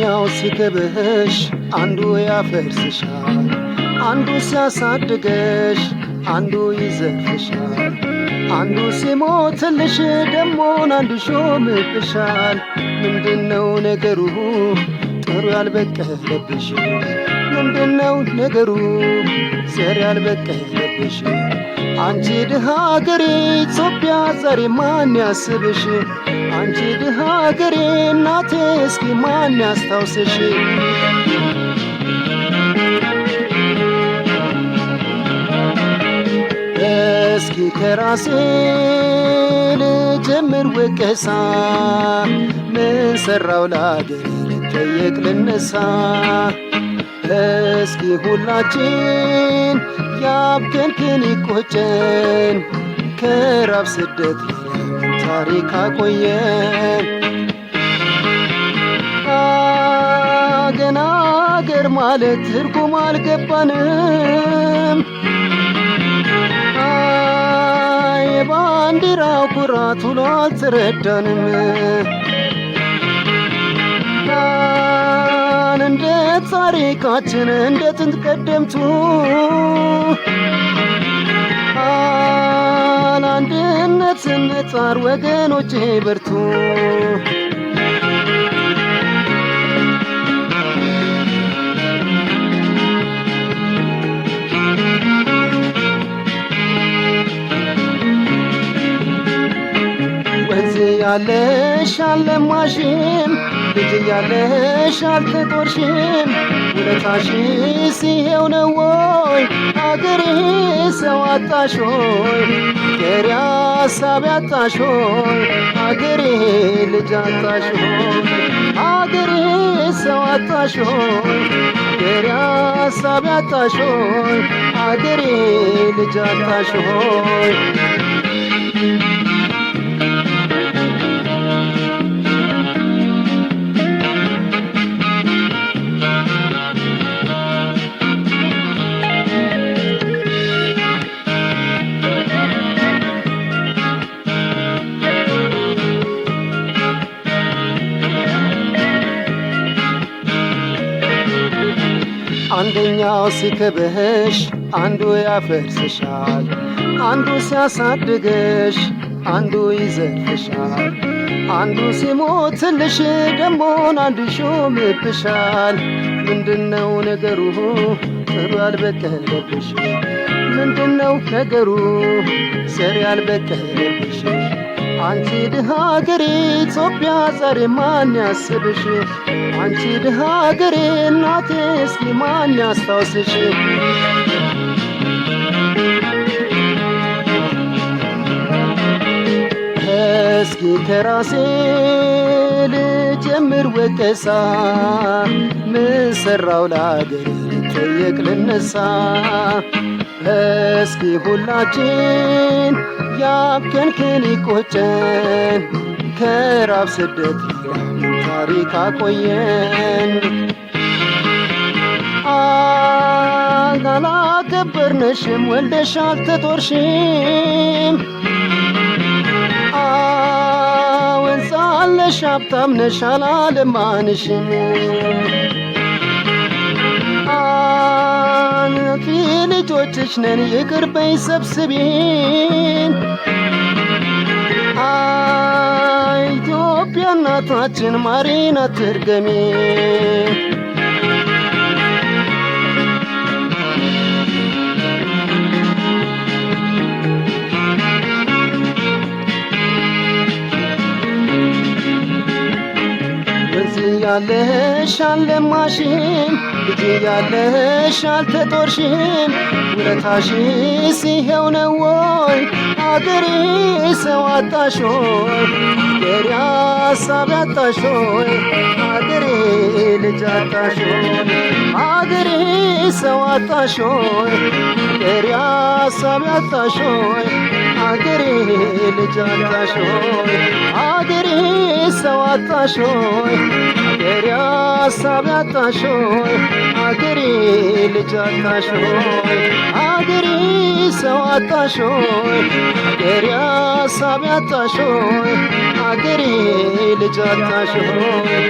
አንደኛው ሲክብሽ አንዱ ያፈርስሻል፣ አንዱ ሲያሳድገሽ አንዱ ይዘርፍሻል፣ አንዱ ሲሞትልሽ ደሞ አንዱ ሾምብሻል። ምንድነው ነገሩ ጥሩ ያልበቀለብሽ? ምንድነው ነገሩ ዘር ያልበቀለብሽ? አንቺ ድሃ ሀገሬ ኢትዮጵያ ዛሬ ማን ያስብሽ? አንቺ ድሃ ሀገሬ እናቴ እስኪ ማን ያስታውስሽ? እስኪ ከራሴ ልጀምር ወቀሳ፣ ምን ሰራው ለአገሬ ልጠየቅ ልነሳ። እስኪ ሁላችን ያብከንክን ይቆጨን፣ ከራብ ስደት ታሪክ አቆየን። ገና አገር ማለት ትርጉም አልገባንም፣ የባንዲራው ኩራት ውሎ አልተረዳንም። እንደ ታሪካችን እንደ ጥንት ቀደምቱ አንድነት ስንጣር ወገኖቼ በርቱ። ወንዝ ያለሽ አልለማሽም፣ ልጅ ያለሽ አልተጦርሽም፣ ውለታሽስ ይሄው ነው ወይ አገሬ ሰው አጣሽ ሆይ? አገሬ ሀሳብ ያጣሽ ሆይ? አገሬ ልጅ አጣሽ ሆይ? አገሬ ሰው አጣሽ ሆይ? አገሬ ሀሳብ ያጣሽ ሆይ? አገሬ ልጅ አጣሽ ሆይ? አንደኛው ሲክብሽ አንዱ ያፈርስሻል፣ አንዱ ሲያሳድገሽ አንዱ ይዘርፍሻል፣ አንዱ ሲሞትልሽ ደሞ አንዱ ሾምብሻል። ምንድነው ነገሩ ጥሩ ያልበቀለብሽ? ምንድነው ነገሩ ዘር ያልበቀለብሽ? አንቺ ድሃ ሀገሬ ኢትዮጵያ ዛሬ ማን ያስብሽ? አንቺ ድሃ ሀገሬ እናቴ እስኪ ማን ያስታውስሽ? እስኪ ከራሴ ልጀምር ወቀሳ፣ ምን ሰራው ለአገሬ ልጠየቅ ልነሳ። እስኪ ሁላችን ያብከንክን ይቆጨን፣ ከራብ ስደት ታሪክ አቆየን። አላከበርንሽም ወልደሽ አልተጦርሽም፣ ወንዛለሽ ሀብታም ነሽ አላለማንሽም። ልጆችሽ ነን ይቅር በይ ሰብስቢን፣ ኢትዮጵያ እናታችን ማሪን አትርገሚን። ያለሽ አልለማሽም፣ ልጅ ያለሽ አልተጦርሽም፣ ውለታሽስ ይሄው ነው ወይ አገሬ ሰው አጣሽ ሆይ? አገሬ ሀሳብ ያጣሽ ሆይ? አገሬ ልጅ አጣሽ ሆይ? አገሬ ሰው አጣሽ ሆይ? አገሬ ሀሳብ ያጣሽ ሆይ? አገሬ ልጅ አጣሽ ሆይ? አገሬ ሰው አጣሽ ሆይ? አገሬ ሀሳብ ያጣሽ ሆይ? አገሬ ልጅ አጣሽ ሆይ? አገሬ ሰው አጣሽ ሆይ? አገሬ ሀሳብ ያጣሽ ሆይ? አገሬ ልጅ አጣሽ ሆይ?